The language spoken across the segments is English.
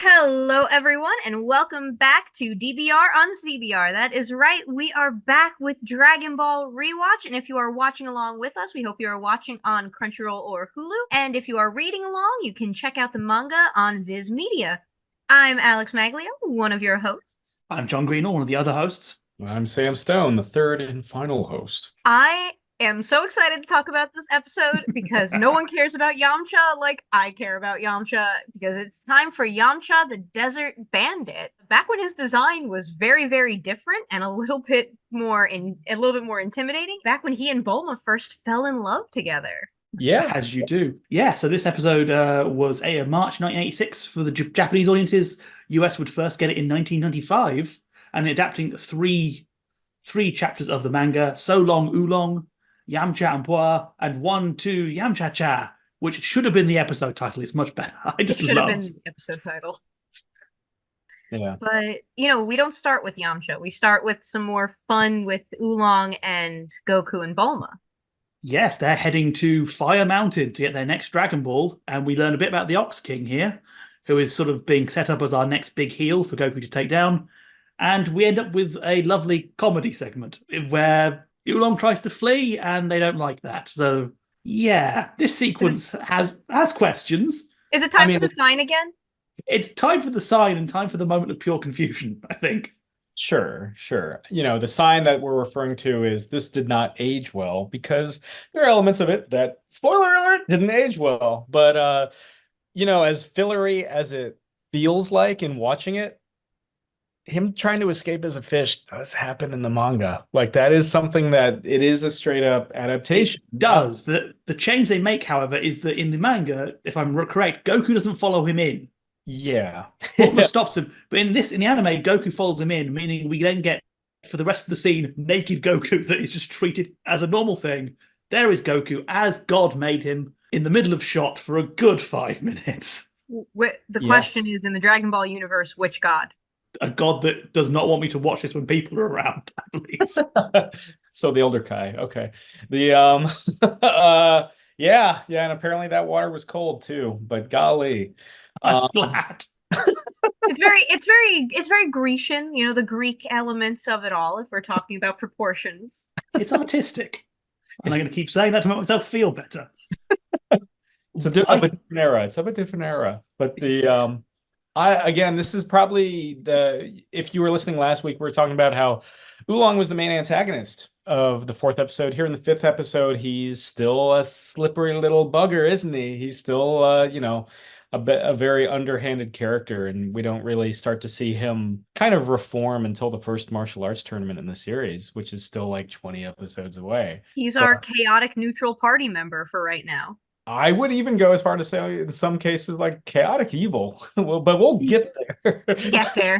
Hello, everyone, and welcome back to DBR on CBR. That is right, we are back with Dragon Ball Rewatch, and if you are watching along with us, we hope you are watching on Crunchyroll or Hulu, and if you are reading along, you can check out the manga on Viz Media. I'm Alex Maglio, one of your hosts. I'm John Greenall, one of the other hosts. I'm Sam Stone, the third and final host. I am so excited to talk about this episode because no one cares about Yamcha like I care about Yamcha, because it's time for Yamcha the Desert Bandit. Back when his design was very, very different and a little bit more intimidating. Back when he and Bulma first fell in love together. Yeah, as you do. Yeah, so this episode was a March 1986 for the Japanese audiences. US would first get it in 1995, and adapting three chapters of the manga: So Long Oolong, Yamcha and Bois, and 1-2 Yamcha Cha, which should have been the episode title. It's much better. I just should love. Have been the episode title. Yeah. But, we don't start with Yamcha. We start with some more fun with Oolong and Goku and Bulma. Yes, they're heading to Fire Mountain to get their next Dragon Ball, and we learn a bit about the Ox King here, who is sort of being set up as our next big heel for Goku to take down. And we end up with a lovely comedy segment where Oolong tries to flee, and they don't like that. So, yeah, this sequence has questions. Is it time for the sign again? It's time for the sign and time for the moment of pure confusion, I think. Sure. The sign that we're referring to is this did not age well, because there are elements of it that, spoiler alert, didn't age well. But, as fillery as it feels like in watching it, him trying to escape as a fish does happen in the manga. Like, that is something that it is a straight up adaptation. It does. The change they make, however, is that in the manga, if I'm correct, Goku doesn't follow him in. Yeah. Bulma stops him. But in the anime, Goku follows him in, meaning we then get, for the rest of the scene, naked Goku that is just treated as a normal thing. There is Goku, as God made him, in the middle of shot for a good 5 minutes. The question is, in the Dragon Ball universe, which God? A God that does not want me to watch this when people are around, I believe. So the older Kai, okay. The yeah, and apparently that water was cold too, but golly. I'm glad. It's very Grecian, the Greek elements of it all, if we're talking about proportions. It's artistic. And I'm going to keep saying that to make myself feel better. It's of a different era. It's of a different era. But this is probably if you were listening last week, we were talking about how Oolong was the main antagonist of the fourth episode. Here in the fifth episode, he's still a slippery little bugger, isn't he? He's still, a very underhanded character, and we don't really start to see him kind of reform until the first martial arts tournament in the series, which is still like 20 episodes away. He's our chaotic neutral party member for right now. I would even go as far to say, in some cases, like chaotic evil. But we'll get there. Get there.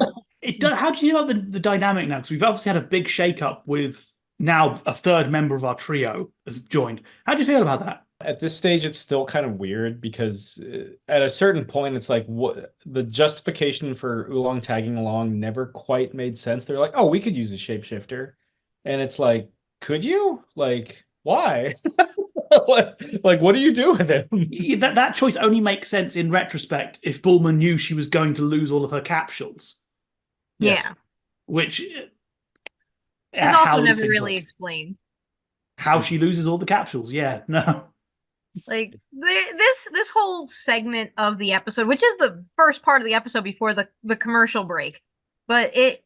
How do you feel about the dynamic now? Because we've obviously had a big shake-up with now a third member of our trio has joined. How do you feel about that? At this stage, it's still kind of weird, because at a certain point, it's like the justification for Oolong tagging along never quite made sense. They're like, oh, we could use a shapeshifter. And it's like, could you? Like, why? What do you do with him? That choice only makes sense in retrospect if Bulma knew she was going to lose all of her capsules. Yes. Yeah. Which is also never really explained. How she loses all the capsules, yeah. No. Like, this whole segment of the episode, which is the first part of the episode before the commercial break, but it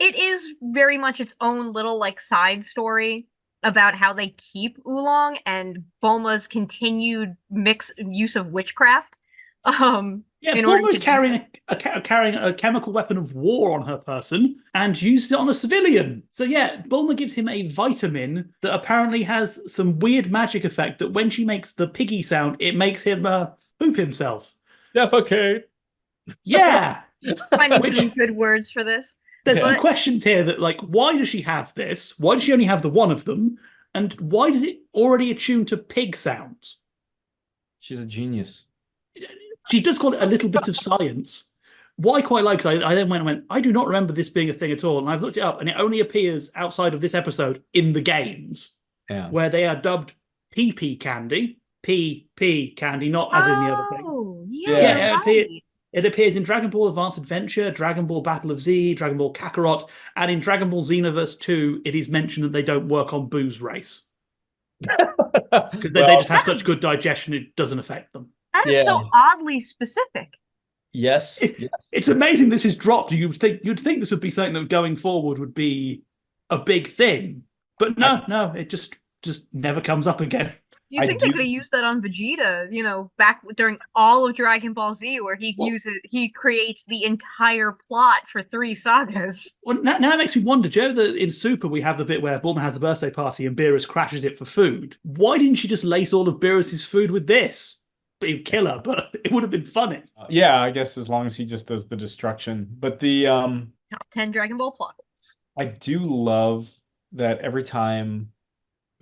is very much its own little side story about how they keep Oolong and Bulma's continued use of witchcraft. Bulma's carrying a chemical weapon of war on her person and used it on a civilian. So yeah, Bulma gives him a vitamin that apparently has some weird magic effect that when she makes the piggy sound, it makes him poop himself. Defecate. Yeah. Finding good words for this. There's some questions here that, why does she have this? Why does she only have the one of them? And why does it already attune to pig sounds? She's a genius. She does call it a little bit of science. What I quite like is I then went, I do not remember this being a thing at all. And I've looked it up, and it only appears outside of this episode in the games, where they are dubbed PP candy. PP candy, not as in the other thing. Oh, yeah. Right. It appears in Dragon Ball Advanced Adventure, Dragon Ball Battle of Z, Dragon Ball Kakarot, and in Dragon Ball Xenoverse 2, it is mentioned that they don't work on Boo's race. Because they just have such good digestion, it doesn't affect them. That is so oddly specific. Yes. It's amazing this is dropped. You'd think this would be something that going forward would be a big thing. But no, it just never comes up again. You think they could have used that on Vegeta, back during all of Dragon Ball Z, where he creates the entire plot for 3 sagas. Well, now it makes me wonder, Joe, that in Super we have the bit where Bulma has the birthday party and Beerus crashes it for food. Why didn't she just lace all of Beerus's food with this? It'd kill her, but it would have been funny. Yeah, I guess as long as he just does the destruction. But the top 10 Dragon Ball plot holes. I do love that every time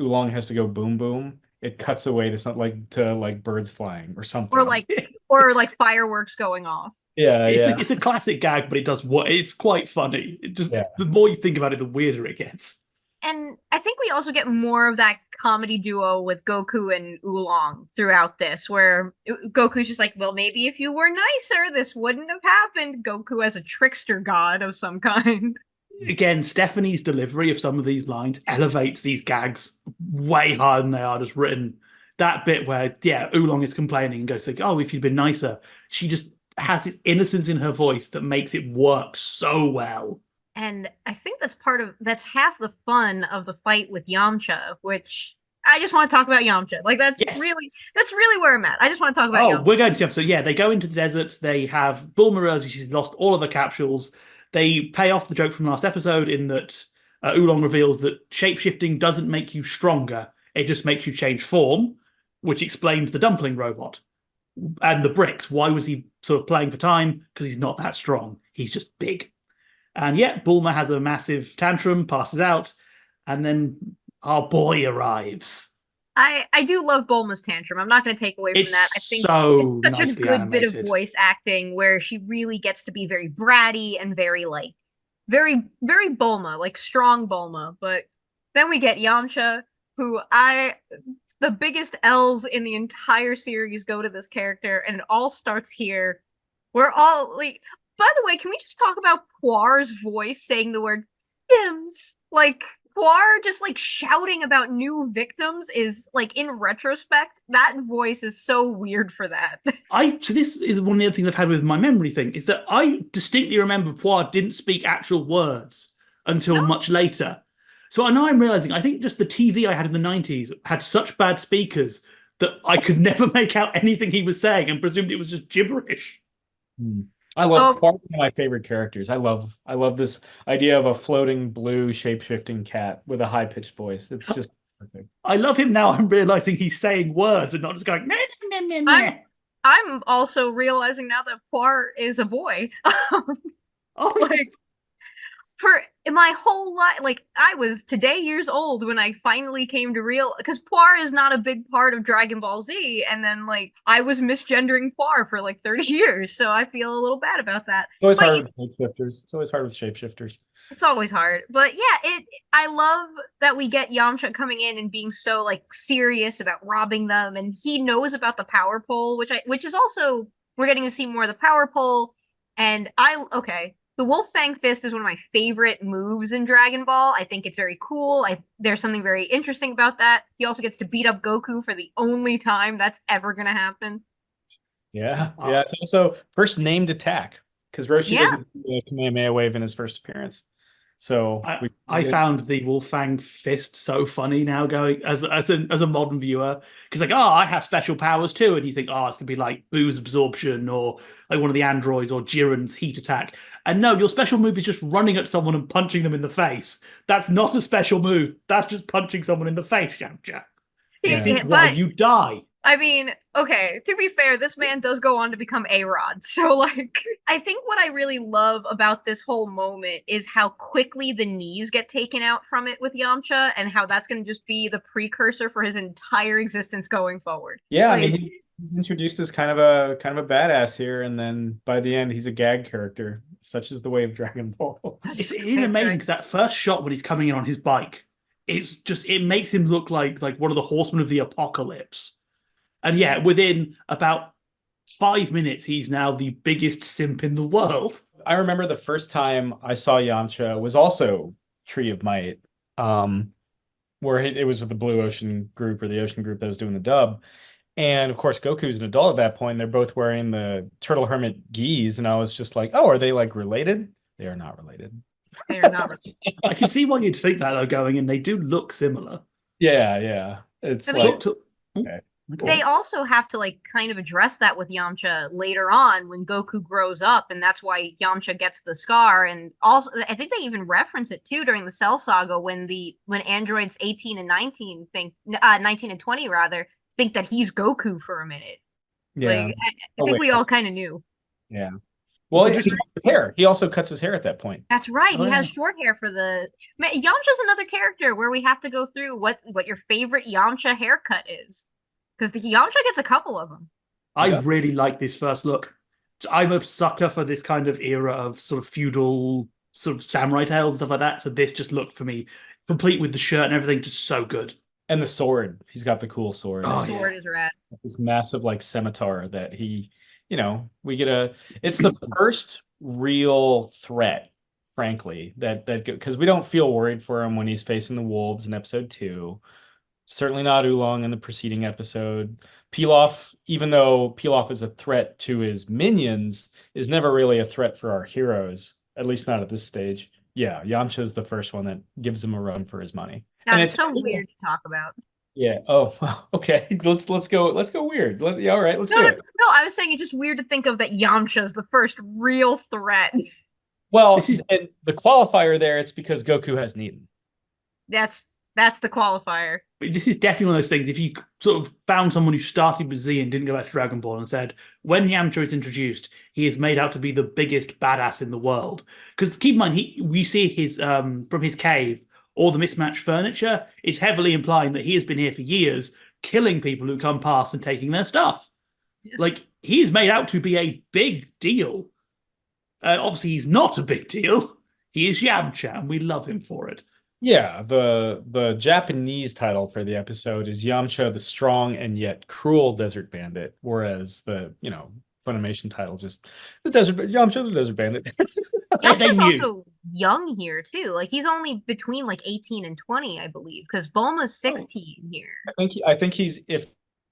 Oolong has to go boom boom, it cuts away to something like birds flying or something, or like fireworks going off. Yeah, it's a classic gag, but it's quite funny. The more you think about it, the weirder it gets. And I think we also get more of that comedy duo with Goku and Oolong throughout this, where Goku's just like, well, maybe if you were nicer, this wouldn't have happened. Goku as a trickster god of some kind. Again, Stephanie's delivery of some of these lines elevates these gags way higher than they are just written. That bit where, Oolong is complaining and goes like, oh, if you'd been nicer. She just has this innocence in her voice that makes it work so well. And I think that's half the fun of the fight with Yamcha, which I just want to talk about Yamcha. Like that's really where I'm at. I just want to talk about Yamcha. We're going to Yamcha. So they go into the desert. They have Bulma realizes she's lost all of her capsules. They pay off the joke from last episode in that Oolong reveals that shapeshifting doesn't make you stronger. It just makes you change form, which explains the dumpling robot and the bricks. Why was he sort of playing for time? Because he's not that strong. He's just big. And Bulma has a massive tantrum, passes out, and then our boy arrives. I do love Bulma's tantrum. I'm not going to take away from that. I think it's such a good bit of voice acting where she really gets to be very bratty and very very Bulma, like strong Bulma. But then we get Yamcha, who the biggest L's in the entire series go to this character, and it all starts here. We're all like, by the way, can we just talk about Poir's voice saying the word Dims? Like, Poir just like shouting about new victims is like, in retrospect, that voice is so weird for that. So this is one of the other things I've had with my memory thing, is that I distinctly remember Poir didn't speak actual words until much later. So now I'm realizing, I think just the TV I had in the 90s had such bad speakers that I could never make out anything he was saying and presumed it was just gibberish. I love Poir, one of my favorite characters. I love this idea of a floating blue shape-shifting cat with a high-pitched voice. It's just perfect. I love him now. I'm realizing he's saying words and not just going nah, nah, nah, nah. I'm also realizing now that Poir is a boy. Like, for my whole life, like, I was today years old when I finally came to because Poir is not a big part of Dragon Ball Z, and then like I was misgendering Poir for like 30 years, so I feel a little bad about that. It's always hard with shapeshifters. It's always hard with shapeshifters. It's always hard, but I love that we get Yamcha coming in and being so like serious about robbing them, and he knows about the power pole, which is also, we're getting to see more of the power pole, and the Wolf Fang Fist is one of my favorite moves in Dragon Ball. I think it's very cool. There's something very interesting about that. He also gets to beat up Goku for the only time that's ever going to happen. Yeah. It's also first named attack, because Roshi doesn't do the Kamehameha wave in his first appearance. So I found the Wolf Fang Fist so funny now, going as a modern viewer, because like, I have special powers too, and you think, it's gonna be like Boo's absorption or like one of the androids or Jiren's heat attack, and no, your special move is just running at someone and punching them in the face. That's not a special move. That's just punching someone in the face, Yamcha. This is why you die. I mean, okay, to be fair, this man does go on to become A-Rod. So, like, I think what I really love about this whole moment is how quickly the knees get taken out from it with Yamcha, and how that's going to just be the precursor for his entire existence going forward. Yeah, I mean, he's introduced as kind of a badass here, and then by the end, he's a gag character. Such is the way of Dragon Ball. It is amazing, because that first shot when he's coming in on his bike, it makes him look like one of the horsemen of the apocalypse. And within about 5 minutes, he's now the biggest simp in the world. I remember the first time I saw Yamcha was also Tree of Might, where it was with the Blue Ocean group or the Ocean group that was doing the dub. And of course, Goku's an adult at that point. They're both wearing the Turtle Hermit gis, and I was just like, "Oh, are they like related?" They are not related. They are not. I can see why you'd think that though, going in. They do look similar. Yeah. It's I like mean, okay. they also have to like kind of address that with Yamcha later on when Goku grows up, and that's why Yamcha gets the scar. And also, I think they even reference it too during the Cell Saga when androids 18 and 19 think 19 and 20 rather think that he's Goku for a minute. Yeah. Like I think we all kind of knew. Yeah. Well, he also cuts his hair at that point. That's right. Oh, He has yeah. short hair for the Yamcha's another character where we have to go through what your favorite Yamcha haircut is. Because the Yamcha gets a couple of them. I Yeah. really like this first look. I'm a sucker for this kind of era of sort of feudal sort of samurai tales and stuff like that. So this just looked for me, complete with the shirt and everything, just so good. And the sword. He's got the cool sword. Oh, The yeah. sword is rad. This massive like scimitar that we get it's the first real threat, frankly, that because we don't feel worried for him when he's facing the wolves in episode 2. Certainly not Oolong in the preceding episode. Pilaf, even though Pilaf is a threat to his minions, is never really a threat for our heroes, at least not at this stage. Yeah, Yamcha is the first one that gives him a run for his money. God, And it's it's so cool. weird to talk about. Yeah. Oh, okay. Let's go weird. Yeah, all right, let's do it. No, I was saying it's just weird to think of that Yamcha's the first real threat. Well, This is- and the qualifier there, it's because Goku has Needham. That's the qualifier. This is definitely one of those things. If you sort of found someone who started with Z and didn't go back to Dragon Ball and said, when Yamcha is introduced, he is made out to be the biggest badass in the world. Because keep in mind, we see his from his cave, all the mismatched furniture is heavily implying that he has been here for years, killing people who come past and taking their stuff. Yeah. Like, he is made out to be a big deal. Obviously, he's not a big deal. He is Yamcha, and we love him for it. Yeah, the Japanese title for the episode is Yamcha the Strong and Yet Cruel Desert Bandit, whereas the, Funimation title just Yamcha the Desert Bandit. Yamcha's knew. also young here too. Like he's only between like 18 and 20, I believe, because Bulma's 16 here. I think he's, if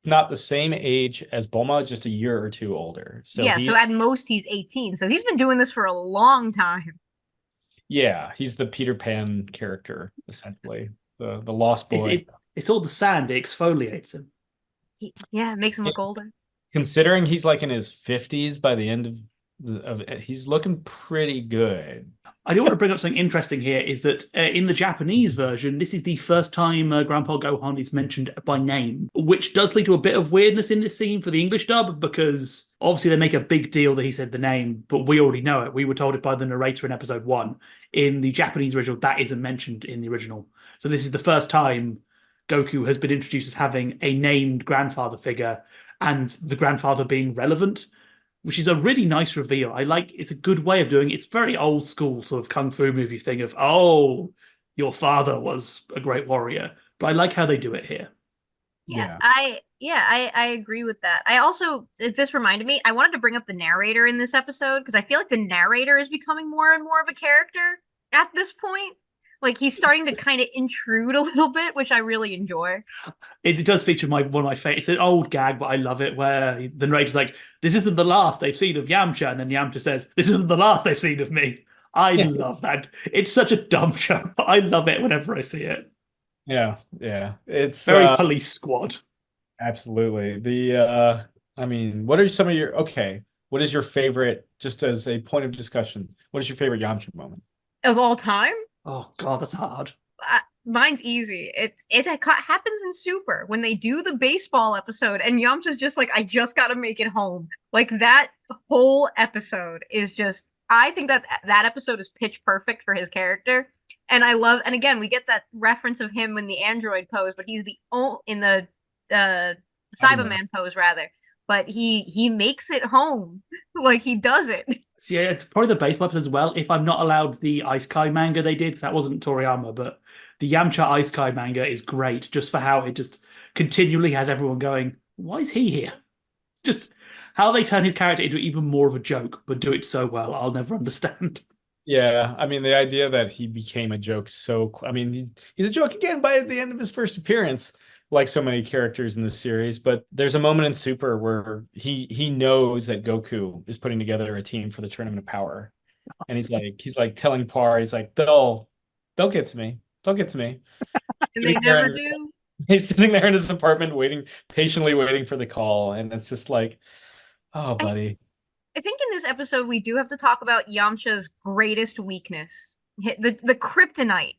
not the same age as Bulma, just a year or two older. So Yeah, so at most he's 18. So he's been doing this for a long time. yeah, he's the Peter Pan character, essentially. The lost boy. It's all the sand. It exfoliates him. Yeah, it makes him look older. Considering he's like in his 50s by the end of he's looking pretty good. I do want to bring up something interesting here is that in the Japanese version, this is the first time Grandpa Gohan is mentioned by name, which does lead to a bit of weirdness in this scene for the English dub, because obviously they make a big deal that he said the name, but we already know it. We were told it by the narrator in episode 1. In the Japanese original, that isn't mentioned in the original. So this is the first time Goku has been introduced as having a named grandfather figure and the grandfather being relevant, which is a really nice reveal. It's a good way of doing it. It's very old school sort of kung fu movie thing of, oh, your father was a great warrior. But I like how they do it here. Yeah, I agree with that. I also, this reminded me, I wanted to bring up the narrator in this episode because I feel like the narrator is becoming more and more of a character at this point. Like he's starting to kind of intrude a little bit, which I really enjoy. It does feature one of my favorites. It's an old gag, but I love it, where the narrator's like, this isn't the last they've seen of Yamcha. And then Yamcha says, this isn't the last they've seen of me. I love that. It's such a dumb show, but I love it whenever I see it. Yeah. It's Very Police Squad. Absolutely. What are some of what is your favorite, just as a point of discussion, what is your favorite Yamcha moment? Of all time? Oh, God, that's hard. Mine's easy. It happens in Super when they do the baseball episode and Yamcha's just like, I just got to make it home. Like that whole episode is just, I think that episode is pitch perfect for his character. And and again, we get that reference of him in the android pose, but he's in the Cyberman pose rather. But he makes it home. Like he does it. So yeah, it's probably the baseball episode as well. If I'm not allowed the Ice Kai manga they did, because that wasn't Toriyama, but the Yamcha Ice Kai manga is great just for how it just continually has everyone going, why is he here? Just how they turn his character into even more of a joke, but do it so well, I'll never understand. Yeah, I mean the idea that he became a joke I mean he's a joke again by the end of his first appearance, like so many characters in this series. But there's a moment in Super where he knows that Goku is putting together a team for the Tournament of Power, and he's like telling Par, he's like they'll get to me, they'll get to me. And they Sitting there never in- do. He's sitting there in his apartment waiting, patiently waiting for the call, and it's just like, oh, I, buddy. I think in this episode we do have to talk about Yamcha's greatest weakness. The kryptonite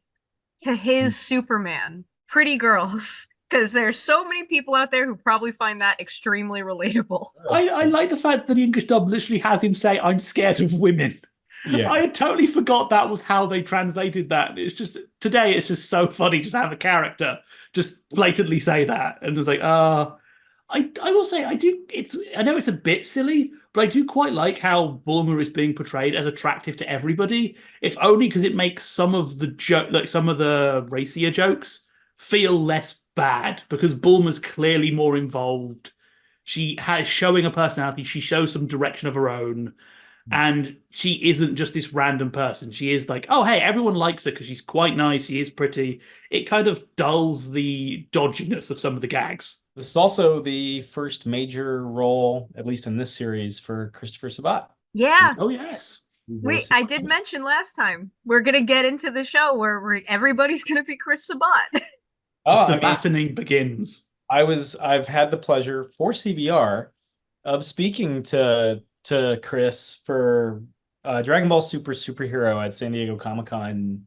to his Superman. Pretty girls. Because there's so many people out there who probably find that extremely relatable. I like the fact that the English dub literally has him say, "I'm scared of women." Yeah. I had totally forgot that was how they translated that. It's just today it's just so funny just to have a character just blatantly say that. And it's like, I will say I know it's a bit silly, but I do quite like how Bulma is being portrayed as attractive to everybody, if only because it makes some of the some of the racier jokes feel less bad because Bulma's clearly more involved. She has showing a personality, she shows some direction of her own. And she isn't just this random person. She is like, oh, hey, everyone likes her because she's quite nice. She is pretty. It kind of dulls the dodginess of some of the gags. This is also the first major role, at least in this series, for Christopher Sabat. Yeah. Oh, yes. I did mention last time we're gonna get into the show where everybody's gonna be Chris Sabat. The Oh, Sabatining begins. I've had the pleasure for CBR of speaking to Chris for Dragon Ball Super Superhero at San Diego Comic-Con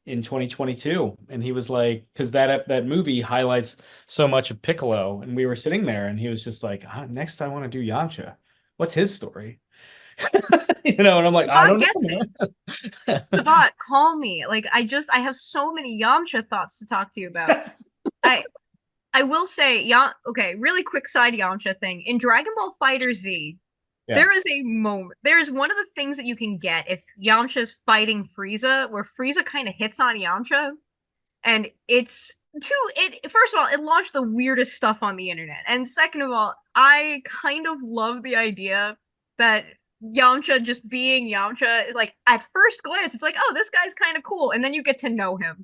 in 2022, and he was like, because that movie highlights so much of Piccolo, and we were sitting there, and he was just like, next I want to do Yamcha. What's his story? And I'm like, I don't know. Sabat, call me. Like I have so many Yamcha thoughts to talk to you about. I will say, okay, really quick side Yamcha thing. In Dragon Ball Fighter Z, Yeah. there is a moment. There is one of the things that you can get if Yamcha's fighting Frieza, where Frieza kind of hits on Yamcha, and first of all, it launched the weirdest stuff on the internet, and second of all, I kind of love the idea that Yamcha just being Yamcha is like at first glance, it's like, oh, this guy's kind of cool, and then you get to know him,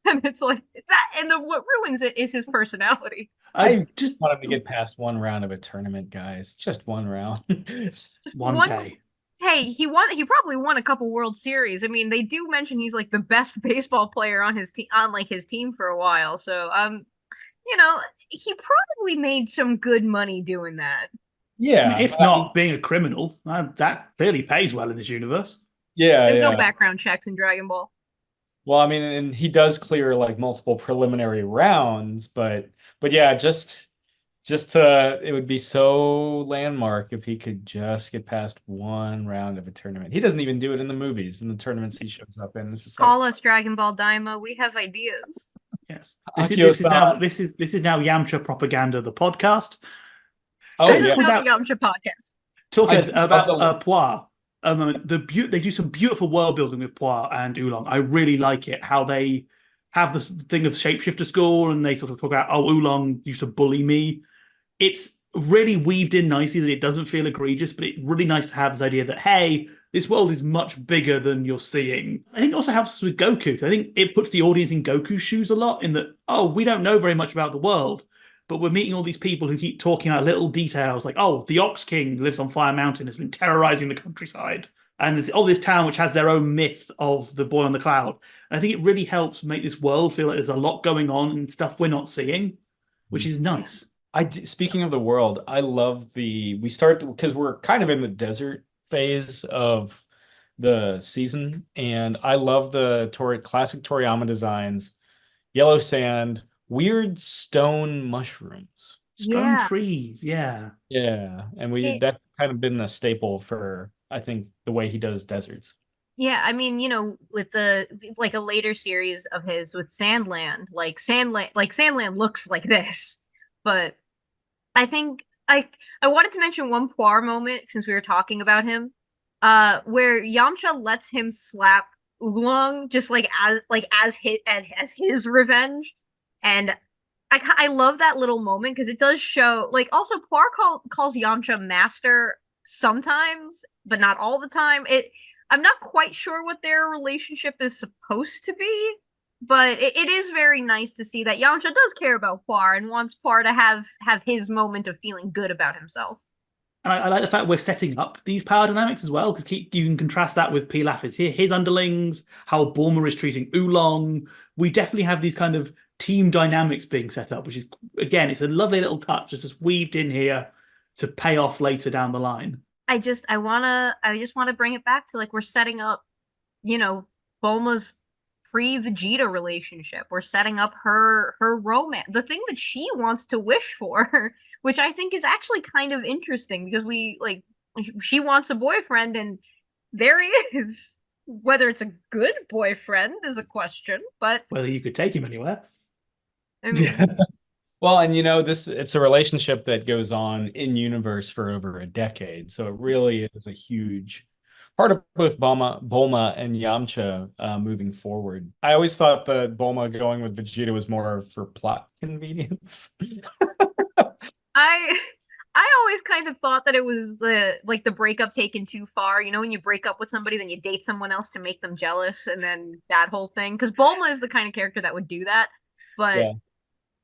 and it's like that, and what ruins it is his personality. I just want him to get past one round of a tournament, guys. Just one round. 1K. Hey, he probably won a couple World Series. I mean, they do mention he's like the best baseball player on his team, on like his team for a while. So, he probably made some good money doing that. Yeah. If not being a criminal, that clearly pays well in this universe. Yeah. There's no background checks in Dragon Ball. Well, I mean, and he does clear like multiple preliminary rounds, but yeah, just it would be so landmark if he could just get past one round of a tournament. He doesn't even do it in the movies, in the tournaments he shows up in. It's just Call us Dragon Ball Daima. We have ideas. Yes. This is now Yamcha Propaganda, the podcast. This is now the Yamcha podcast. Talk about Poir. They do some beautiful world building with Poir and Oolong. I really like it how they have this thing of shapeshifter school, and they sort of talk about, oh, Oolong used to bully me. It's really weaved in nicely that it doesn't feel egregious, but it's really nice to have this idea that, hey, this world is much bigger than you're seeing. I think it also helps with Goku. I think it puts the audience in Goku's shoes a lot, in that, oh, we don't know very much about the world, but we're meeting all these people who keep talking about little details like, oh, the Ox King lives on Fire Mountain, has been terrorizing the countryside. And it's this town which has their own myth of the boy on the cloud. And I think it really helps make this world feel like there's a lot going on and stuff we're not seeing, which is nice. Speaking of the world, I love we start because we're kind of in the desert phase of the season, and I love the classic Toriyama designs, yellow sand, weird stone mushrooms, stone trees, yeah, and that's kind of been a staple for, I think, the way he does deserts. Yeah, I mean, with a later series of his with Sandland, Sandland looks like this, but I think I wanted to mention one Poir moment since we were talking about him, where Yamcha lets him slap Oolong just as his revenge, and I love that little moment because it does show, like, also calls Yamcha master sometimes, but not all the time. I'm not quite sure what their relationship is supposed to be, but it is very nice to see that Yamcha does care about Poir and wants Poir to have his moment of feeling good about himself. And I like the fact we're setting up these power dynamics as well, because you can contrast that with Pilaf's his underlings, how Bulma is treating Oolong. We definitely have these kind of team dynamics being set up, which is, again, it's a lovely little touch. It's just weaved in here to pay off later down the line. I just wanna bring it back to, like, we're setting up, you know, Bulma's pre-Vegeta relationship. We're setting up her romance, the thing that she wants to wish for, which I think is actually kind of interesting because she wants a boyfriend and there he is. Whether it's a good boyfriend is a question, but Whether you could take him anywhere. I mean, Yeah. Well, and it's a relationship that goes on in universe for over a decade. So it really is a huge part of both Bulma and Yamcha moving forward. I always thought that Bulma going with Vegeta was more for plot convenience. I I always kind of thought that it was the breakup taken too far. You know, when you break up with somebody, then you date someone else to make them jealous, and then that whole thing. Because Bulma is the kind of character that would do that. But Yeah.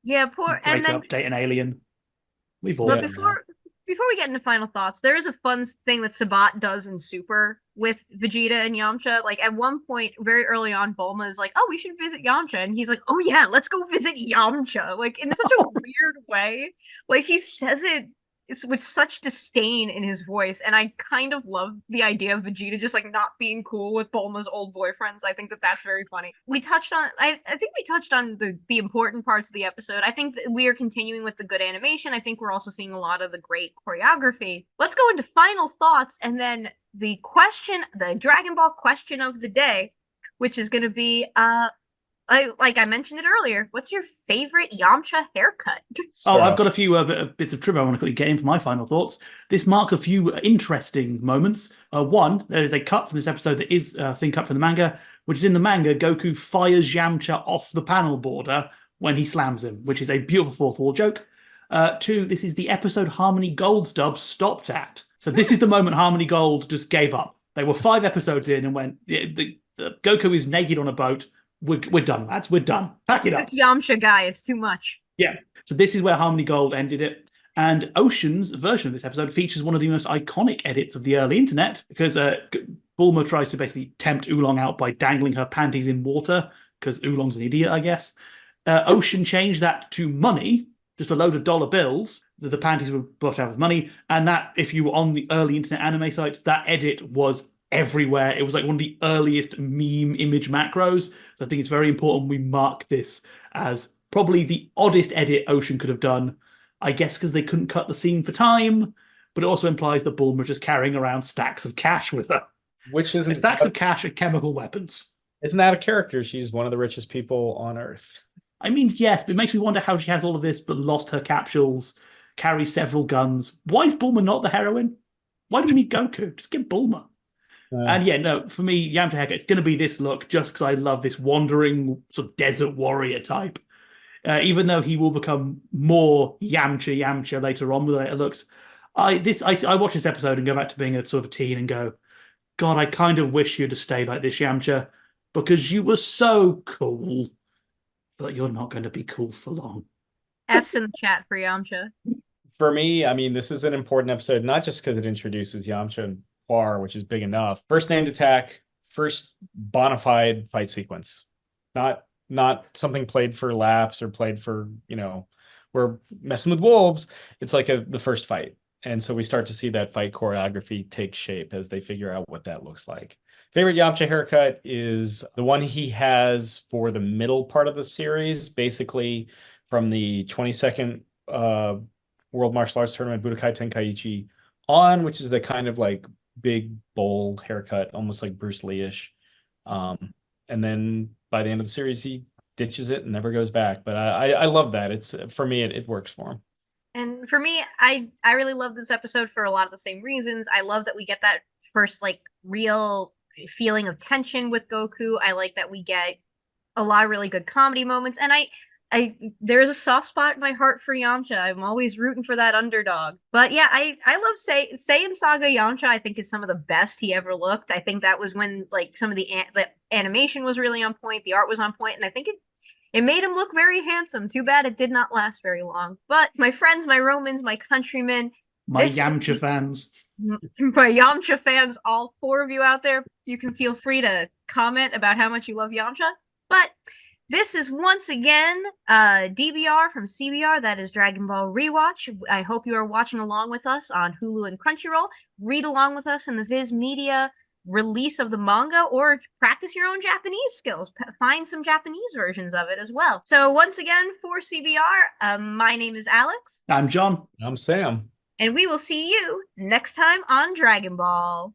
yeah, poor. And Break then, up, date an alien. We've all but done that. before we get into final thoughts, there is a fun thing that Sabat does in Super with Vegeta and Yamcha. Like at one point, very early on, Bulma is like, "Oh, we should visit Yamcha," and he's like, "Oh yeah, let's go visit Yamcha." Like in such a weird way. Like he says it with such disdain in his voice, and I kind of love the idea of Vegeta just like not being cool with Bulma's old boyfriends. I think that that's very funny. I think we touched on the important parts of the episode. I think that we are continuing with the good animation. I think we're also seeing a lot of the great choreography. Let's go into final thoughts and then the Dragon Ball question of the day, which is going to be like I mentioned it earlier, what's your favorite Yamcha haircut? Oh, Sure. I've got a few bits of trivia I want to quickly get in for my final thoughts. This marks a few interesting moments. One, there is a cut from this episode that is a thing cut from the manga, which is in the manga. Goku fires Yamcha off the panel border when he slams him, which is a beautiful fourth wall joke. Two, this is the episode Harmony Gold's dub stopped at. So this is the moment Harmony Gold just gave up. They were 5 episodes in and went, the Goku is naked on a boat. We're done, lads. We're done. Pack it up. This Yamcha guy, it's too much. Yeah. So this is where Harmony Gold ended it. And Ocean's version of this episode features one of the most iconic edits of the early internet because Bulma tries to basically tempt Oolong out by dangling her panties in water because Oolong's an idiot, I guess. Ocean changed that to money, just a load of dollar bills. The panties were bought out of money. And that, if you were on the early internet anime sites, that edit was everywhere. It was like one of the earliest meme image macros. So I think it's very important we mark this as probably the oddest edit Ocean could have done. I guess because they couldn't cut the scene for time, but it also implies that Bulma just carrying around stacks of cash with her. Which isn't Stacks of cash and chemical weapons. Isn't that a character? She's one of the richest people on Earth. I mean, yes, but it makes me wonder how she has all of this but lost her capsules, carries several guns. Why is Bulma not the heroine? Why do we need Goku? Just get Bulma. And yeah, no, for me, Yamcha haircut, it's going to be this look just because I love this wandering sort of desert warrior type. Even though he will become more Yamcha later on with later looks. I watch this episode and go back to being a sort of teen and go, God, I kind of wish you'd have stayed like this, Yamcha, because you were so cool, but you're not going to be cool for long. F's in the chat for Yamcha. For me, I mean, this is an important episode, not just because it introduces Yamcha and Poir, which is big enough. First named attack, first bona fide fight sequence. Not something played for laughs or played for, we're messing with wolves. It's like the first fight. And so we start to see that fight choreography take shape as they figure out what that looks like. Favorite Yamcha haircut is the one he has for the middle part of the series, basically from the 22nd World Martial Arts Tournament, Budokai Tenkaichi on, which is the kind of like big, bold haircut, almost like Bruce Lee-ish. And then by the end of the series, he ditches it and never goes back. But I love that. It's for me, it works for him. And for me, I really love this episode for a lot of the same reasons. I love that we get that first like real feeling of tension with Goku. I like that we get a lot of really good comedy moments, and there's a soft spot in my heart for Yamcha. I'm always rooting for that underdog. But yeah, I love Saiyan Saga Yamcha. I think is some of the best he ever looked. I think that was when like some of the animation was really on point, the art was on point, and I think it made him look very handsome. Too bad it did not last very long. But my friends, my Romans, my countrymen, My Yamcha fans. my Yamcha fans, all 4 of you out there, you can feel free to comment about how much you love Yamcha. But this is once again DBR from CBR. That is Dragon Ball Rewatch. I hope you are watching along with us on Hulu and Crunchyroll. Read along with us in the Viz Media release of the manga, or practice your own Japanese skills. Find some Japanese versions of it as well. So once again, for CBR, my name is Alyx. I'm John. I'm Sam. And we will see you next time on Dragon Ball.